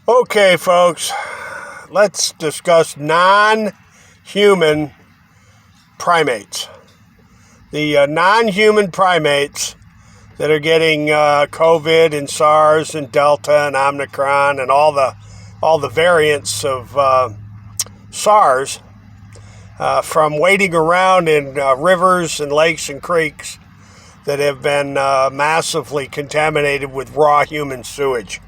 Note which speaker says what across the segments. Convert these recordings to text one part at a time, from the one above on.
Speaker 1: Okay, folks, let's discuss non-human primates. The non-human primates that are getting COVID and SARS and Delta and Omicron and all the variants of SARS from wading around in rivers and lakes and creeks that have been massively contaminated with raw human sewage.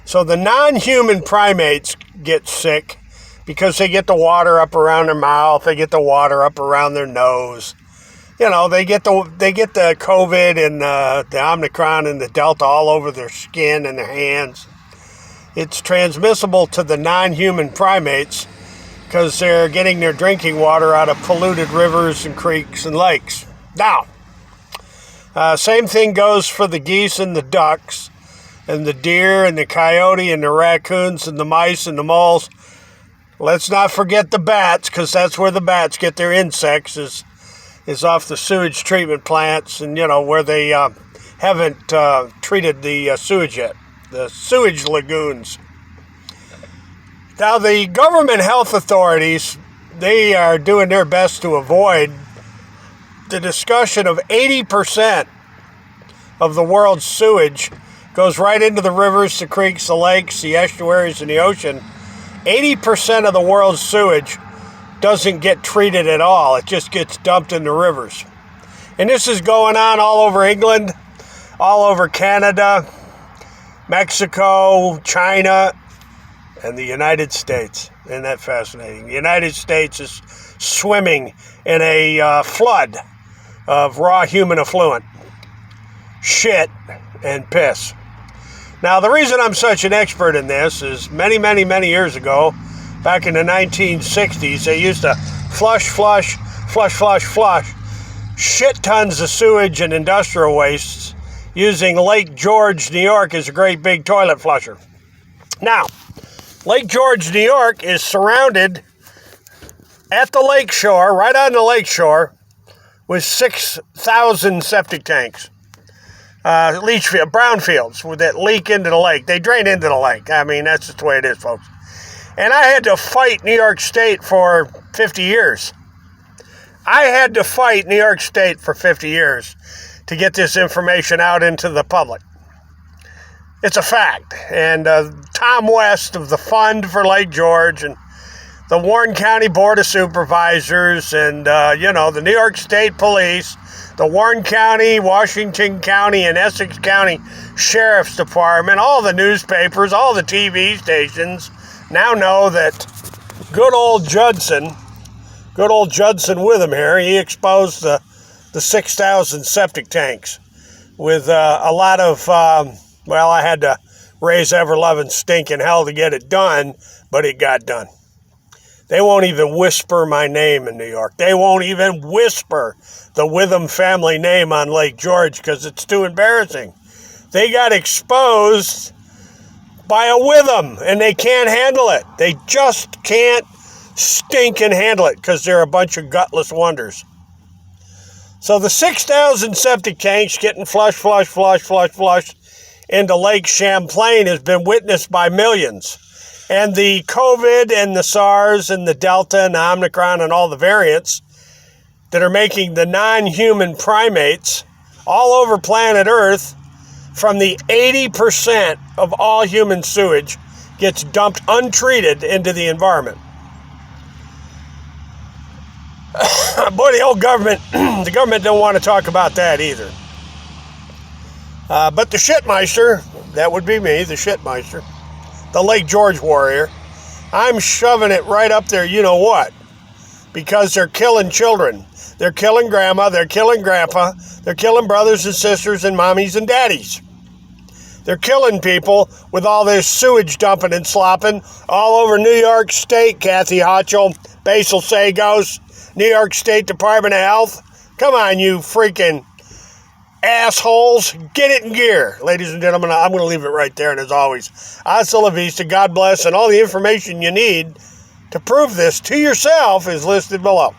Speaker 1: So the non-human primates get sick because they get the water up around their mouth, they get the water up around their nose. You know, they get the COVID and the Omicron and the Delta all over their skin and their hands. It's transmissible to the non-human primates because they're getting their drinking water out of polluted rivers and creeks and lakes. Now, same thing goes for the geese and the ducks and the deer and the coyote and the raccoons and the mice and the moles. Let's not forget the bats, because that's where the bats get their insects, is off the sewage treatment plants and, you know, where they haven't treated the sewage yet, the sewage lagoons. Now, the government health authorities, they are doing their best to avoid the discussion of 80% of the world's sewage goes right into the rivers, the creeks, the lakes, the estuaries, and the ocean. 80% of the world's sewage doesn't get treated at all. It just gets dumped in the rivers. And this is going on all over England, all over Canada, Mexico, China, and the United States. Isn't that fascinating? The United States is swimming in a flood of raw human effluent, shit, and piss. Now, the reason I'm such an expert in this is many years ago, back in the 1960s, they used to flush shit tons of sewage and industrial wastes using Lake George, New York as a great big toilet flusher. Now, Lake George, New York is surrounded at the lakeshore, right on the lakeshore, with 6,000 septic tanks. Brownfields that leak into the lake. They drain into the lake. I mean, that's just the way it is, folks. And I had to fight New York State for 50 years. I had to fight New York State for 50 years to get this information out into the public. It's a fact. And Tom West of the Fund for Lake George and the Warren County Board of Supervisors and, the New York State Police, the Warren County, Washington County, and Essex County Sheriff's Department, all the newspapers, all the TV stations now know that good old Judson Witham here, he exposed the 6,000 septic tanks with a lot of, I had to raise ever-loving stinking hell to get it done, but it got done. They won't even whisper my name in New York. They won't even whisper the Witham family name on Lake George because it's too embarrassing. They got exposed by a Witham, and they can't handle it. They just can't stink and handle it because they're a bunch of gutless wonders. So the 6,000 septic tanks getting flushed into Lake Champlain has been witnessed by millions. And the COVID and the SARS and the Delta and the Omicron and all the variants that are making the non-human primates all over planet Earth, from the 80% of all human sewage gets dumped untreated into the environment. Boy, the government don't want to talk about that either. But the shitmeister, that would be me, the shitmeister, the Lake George warrior, I'm shoving it right up there, you know what, because they're killing children. They're killing grandma, they're killing grandpa, they're killing brothers and sisters and mommies and daddies. They're killing people with all this sewage dumping and slopping all over New York State, Kathy Hochul, Basil Sagos, New York State Department of Health. Come on, you freaking assholes, get it in gear. Ladies and gentlemen, I'm going to leave it right there. And as always, hasta la vista, God bless, and all the information you need to prove this to yourself is listed below.